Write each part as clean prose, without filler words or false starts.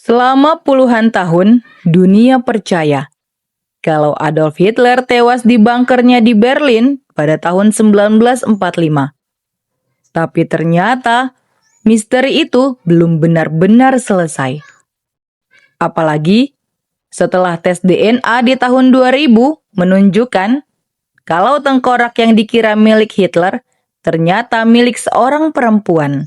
Selama puluhan tahun, dunia percaya kalau Adolf Hitler tewas di bunkernya di Berlin pada tahun 1945. Tapi ternyata misteri itu belum benar-benar selesai. Apalagi setelah tes DNA di tahun 2000 menunjukkan kalau tengkorak yang dikira milik Hitler ternyata milik seorang perempuan.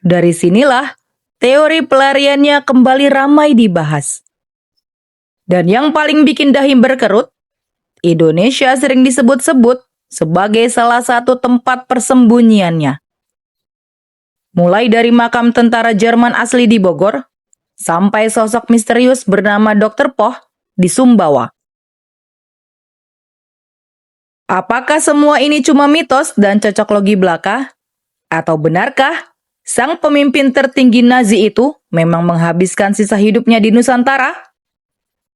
Dari sinilah teori pelariannya kembali ramai dibahas. Dan yang paling bikin dahi berkerut, Indonesia sering disebut-sebut sebagai salah satu tempat persembunyiannya. Mulai dari makam tentara Jerman asli di Bogor, sampai sosok misterius bernama Dr. Poh di Sumbawa. Apakah semua ini cuma mitos dan cocok logi belaka? Atau benarkah sang pemimpin tertinggi Nazi itu memang menghabiskan sisa hidupnya di Nusantara?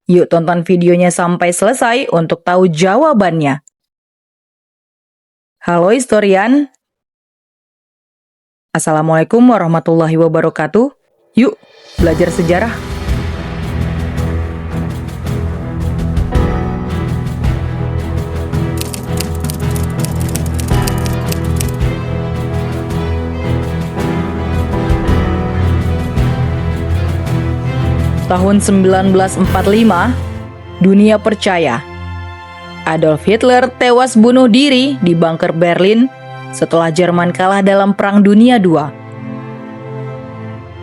Yuk tonton videonya sampai selesai untuk tahu jawabannya. Halo historian. Assalamualaikum warahmatullahi wabarakatuh. Yuk belajar sejarah. Tahun 1945, dunia percaya Adolf Hitler tewas bunuh diri di bunker Berlin setelah Jerman kalah dalam Perang Dunia II.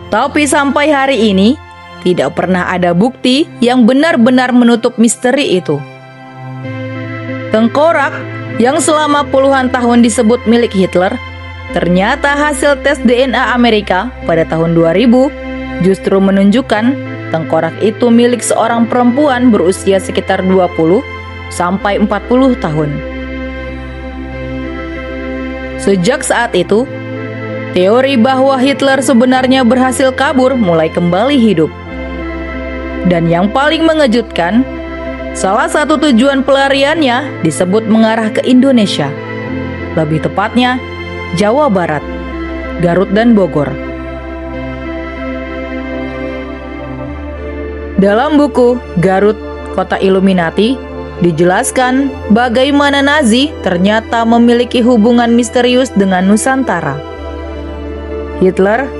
Tapi sampai hari ini, tidak pernah ada bukti yang benar-benar menutup misteri itu. Tengkorak yang selama puluhan tahun disebut milik Hitler, ternyata hasil tes DNA Amerika pada tahun 2000 justru menunjukkan tengkorak itu milik seorang perempuan berusia sekitar 20 sampai 40 tahun. Sejak saat itu, teori bahwa Hitler sebenarnya berhasil kabur mulai kembali hidup. Dan yang paling mengejutkan, salah satu tujuan pelariannya disebut mengarah ke Indonesia. Lebih tepatnya, Jawa Barat, Garut dan Bogor. Dalam buku Garut, Kota Illuminati, dijelaskan bagaimana Nazi ternyata memiliki hubungan misterius dengan Nusantara. Hitler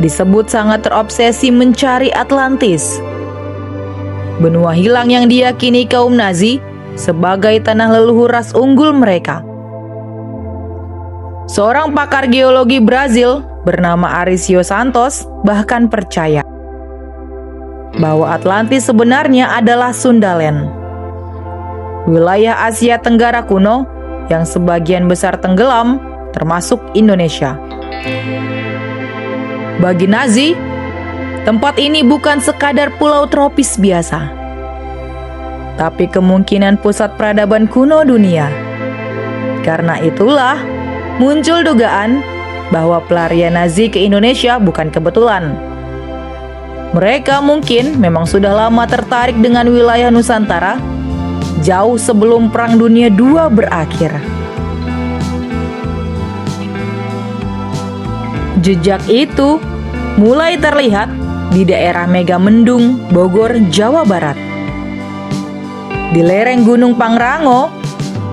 disebut sangat terobsesi mencari Atlantis, benua hilang yang diyakini kaum Nazi sebagai tanah leluhur ras unggul mereka. Seorang pakar geologi Brazil bernama Arisio Santos bahkan percaya bahwa Atlantis sebenarnya adalah Sundaland, wilayah Asia Tenggara kuno yang sebagian besar tenggelam, termasuk Indonesia. Bagi Nazi, tempat ini bukan sekadar pulau tropis biasa, tapi kemungkinan pusat peradaban kuno dunia. Karena itulah muncul dugaan bahwa pelarian Nazi ke Indonesia bukan kebetulan. Mereka mungkin memang sudah lama tertarik dengan wilayah Nusantara, jauh sebelum Perang Dunia II berakhir. Jejak itu mulai terlihat di daerah Megamendung, Bogor, Jawa Barat. Di lereng Gunung Pangrango,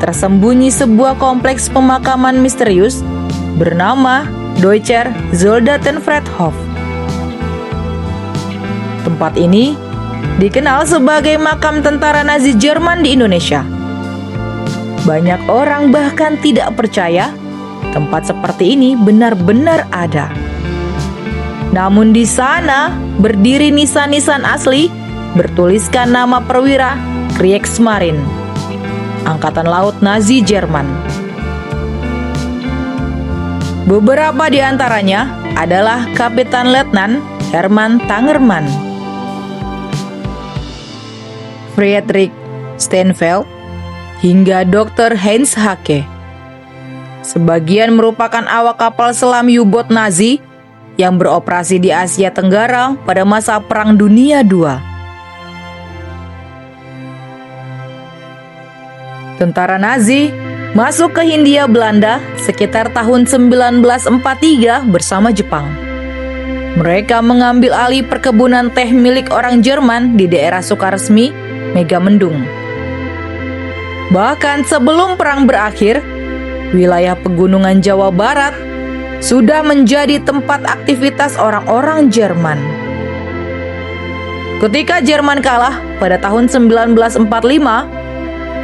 tersembunyi sebuah kompleks pemakaman misterius bernama Deutscher Soldatenfriedhof. Tempat ini dikenal sebagai makam tentara Nazi Jerman di Indonesia. Banyak orang bahkan tidak percaya tempat seperti ini benar-benar ada. Namun di sana berdiri nisan-nisan asli bertuliskan nama perwira Kriegsmarine, Angkatan Laut Nazi Jerman. Beberapa di antaranya adalah Kapitan Letnan Hermann Tangermann, Friedrich Steinfeld, hingga Dr. Heinz Hake. Sebagian merupakan awak kapal selam U-boat Nazi yang beroperasi di Asia Tenggara pada masa Perang Dunia II. Tentara Nazi masuk ke Hindia Belanda sekitar tahun 1943 bersama Jepang. Mereka mengambil alih perkebunan teh milik orang Jerman di daerah Sukaresmi, Megamendung. Bahkan sebelum perang berakhir, wilayah pegunungan Jawa Barat sudah menjadi tempat aktivitas orang-orang Jerman. Ketika Jerman kalah pada tahun 1945,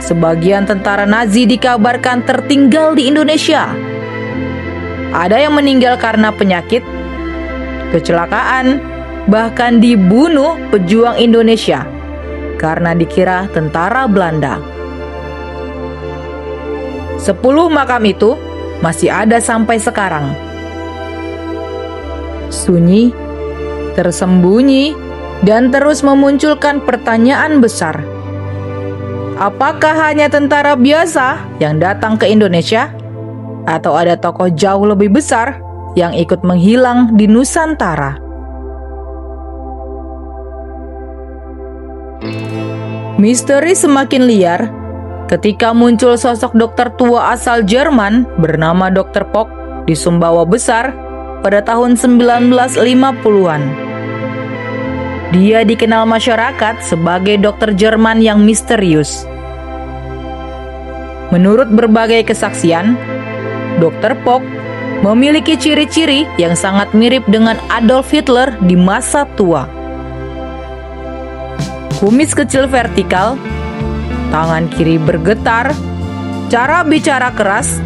sebagian tentara Nazi dikabarkan tertinggal di Indonesia. Ada yang meninggal karena penyakit, kecelakaan, bahkan dibunuh pejuang Indonesia karena dikira tentara Belanda. 10 makam itu masih ada sampai sekarang. Sunyi, tersembunyi, dan terus memunculkan pertanyaan besar. Apakah hanya tentara biasa yang datang ke Indonesia? Atau ada tokoh jauh lebih besar yang ikut menghilang di Nusantara? Misteri semakin liar ketika muncul sosok dokter tua asal Jerman bernama Dr. Pock di Sumbawa Besar pada tahun 1950-an. Dia dikenal masyarakat sebagai dokter Jerman yang misterius. Menurut berbagai kesaksian, Dr. Pock memiliki ciri-ciri yang sangat mirip dengan Adolf Hitler di masa tua. Kumis kecil vertikal, tangan kiri bergetar, cara bicara keras,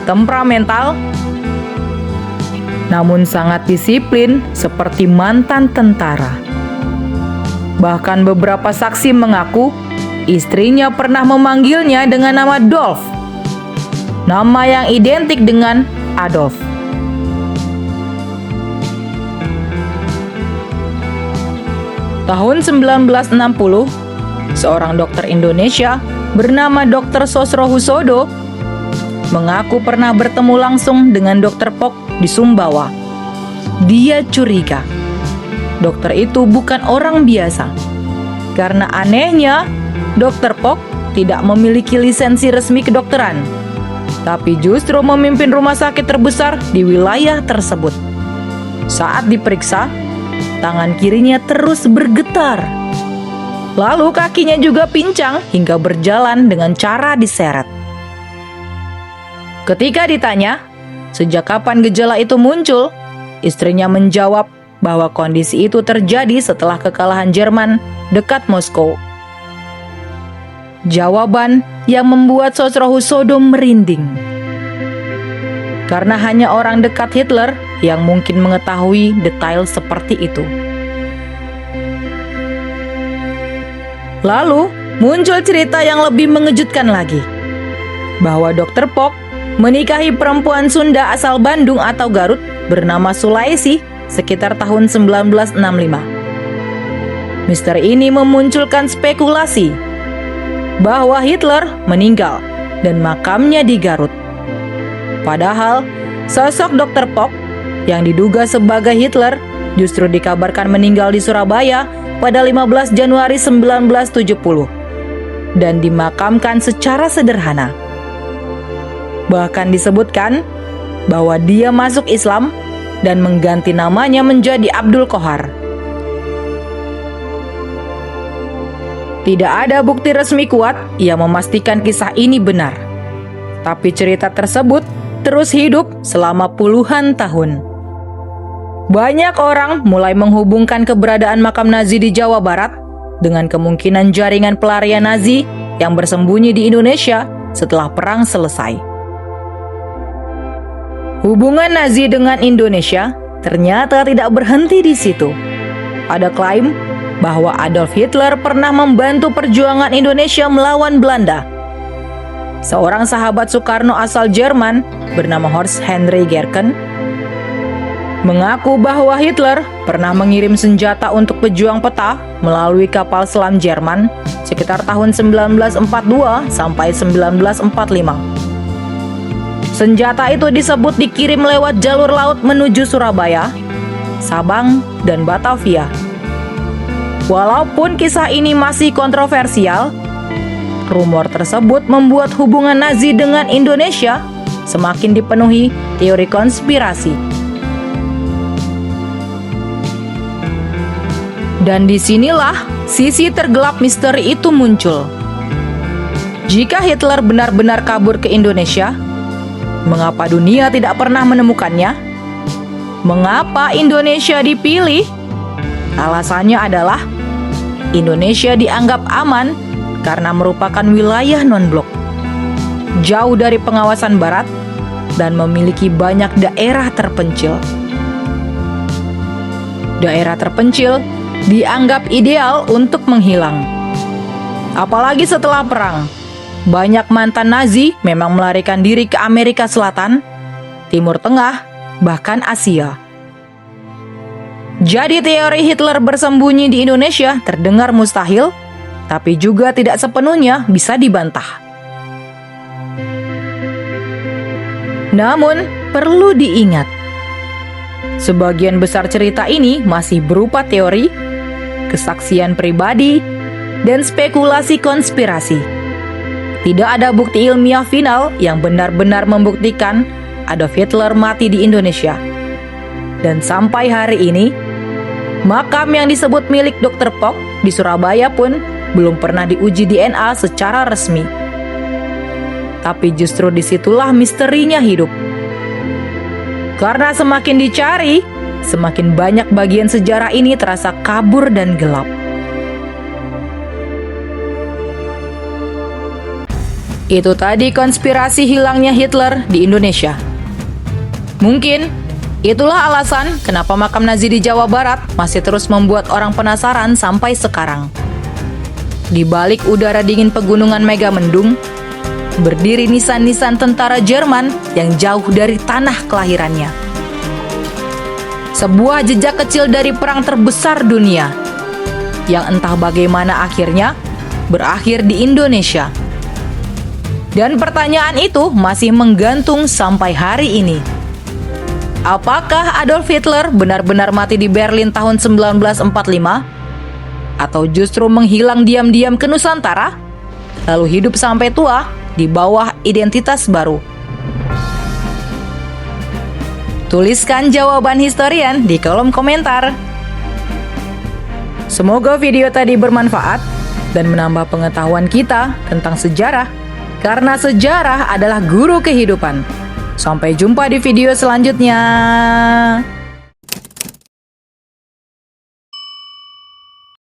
temperamental, namun sangat disiplin seperti mantan tentara. Bahkan beberapa saksi mengaku istrinya pernah memanggilnya dengan nama Dolf, nama yang identik dengan Adolf. Tahun 1960, seorang dokter Indonesia bernama Dr. Sosrohusodo mengaku pernah bertemu langsung dengan Dr. Pock di Sumbawa. Dia curiga dokter itu bukan orang biasa, karena anehnya Dr. Pock tidak memiliki lisensi resmi kedokteran, tapi justru memimpin rumah sakit terbesar di wilayah tersebut. Saat diperiksa, tangan kirinya terus bergetar. Lalu kakinya juga pincang hingga berjalan dengan cara diseret. Ketika ditanya, sejak kapan gejala itu muncul, istrinya menjawab bahwa kondisi itu terjadi setelah kekalahan Jerman dekat Moskow. Jawaban yang membuat Sosrohusodo merinding. Karena hanya orang dekat Hitler yang mungkin mengetahui detail seperti itu. Lalu muncul cerita yang lebih mengejutkan lagi, bahwa Dr. Pock menikahi perempuan Sunda asal Bandung atau Garut bernama Sulaesi sekitar tahun 1965. Misteri ini memunculkan spekulasi bahwa Hitler meninggal dan makamnya di Garut. Padahal sosok Dr. Pock yang diduga sebagai Hitler justru dikabarkan meninggal di Surabaya pada 15 Januari 1970 dan dimakamkan secara sederhana. Bahkan disebutkan bahwa dia masuk Islam dan mengganti namanya menjadi Abdul Qohar. Tidak ada bukti resmi kuat yang memastikan kisah ini benar, tapi cerita tersebut terus hidup selama puluhan tahun. Banyak orang mulai menghubungkan keberadaan makam Nazi di Jawa Barat dengan kemungkinan jaringan pelarian Nazi yang bersembunyi di Indonesia setelah perang selesai. Hubungan Nazi dengan Indonesia ternyata tidak berhenti di situ. Ada klaim bahwa Adolf Hitler pernah membantu perjuangan Indonesia melawan Belanda. Seorang sahabat Soekarno asal Jerman bernama Horst Henry Gerken mengaku bahwa Hitler pernah mengirim senjata untuk pejuang peta melalui kapal selam Jerman sekitar tahun 1942 sampai 1945. Senjata itu disebut dikirim lewat jalur laut menuju Surabaya, Sabang, dan Batavia. Walaupun kisah ini masih kontroversial, rumor tersebut membuat hubungan Nazi dengan Indonesia semakin dipenuhi teori konspirasi. Dan disinilah sisi tergelap misteri itu muncul. Jika Hitler benar-benar kabur ke Indonesia, mengapa dunia tidak pernah menemukannya? Mengapa Indonesia dipilih? Alasannya adalah Indonesia dianggap aman karena merupakan wilayah non-blok, jauh dari pengawasan Barat, dan memiliki banyak daerah terpencil. Daerah terpencil dianggap ideal untuk menghilang. Apalagi setelah perang, banyak mantan Nazi memang melarikan diri ke Amerika Selatan, Timur Tengah, bahkan Asia. Jadi teori Hitler bersembunyi di Indonesia terdengar mustahil, tapi juga tidak sepenuhnya bisa dibantah. Namun, perlu diingat, sebagian besar cerita ini masih berupa teori, kesaksian pribadi, dan spekulasi konspirasi. Tidak ada bukti ilmiah final yang benar-benar membuktikan Adolf Hitler mati di Indonesia. Dan sampai hari ini, makam yang disebut milik Dr. Pok di Surabaya pun belum pernah diuji DNA secara resmi. Tapi justru disitulah misterinya hidup. Karena semakin dicari, semakin banyak bagian sejarah ini terasa kabur dan gelap. Itu tadi konspirasi hilangnya Hitler di Indonesia. Mungkin itulah alasan kenapa makam Nazi di Jawa Barat masih terus membuat orang penasaran sampai sekarang. Di balik udara dingin pegunungan Megamendung, berdiri nisan-nisan tentara Jerman yang jauh dari tanah kelahirannya. Sebuah jejak kecil dari perang terbesar dunia, yang entah bagaimana akhirnya berakhir di Indonesia. Dan pertanyaan itu masih menggantung sampai hari ini. Apakah Adolf Hitler benar-benar mati di Berlin tahun 1945? Atau justru menghilang diam-diam ke Nusantara, lalu hidup sampai tua di bawah identitas baru? Tuliskan jawaban historian di kolom komentar. Semoga video tadi bermanfaat dan menambah pengetahuan kita tentang sejarah, karena sejarah adalah guru kehidupan. Sampai jumpa di video selanjutnya.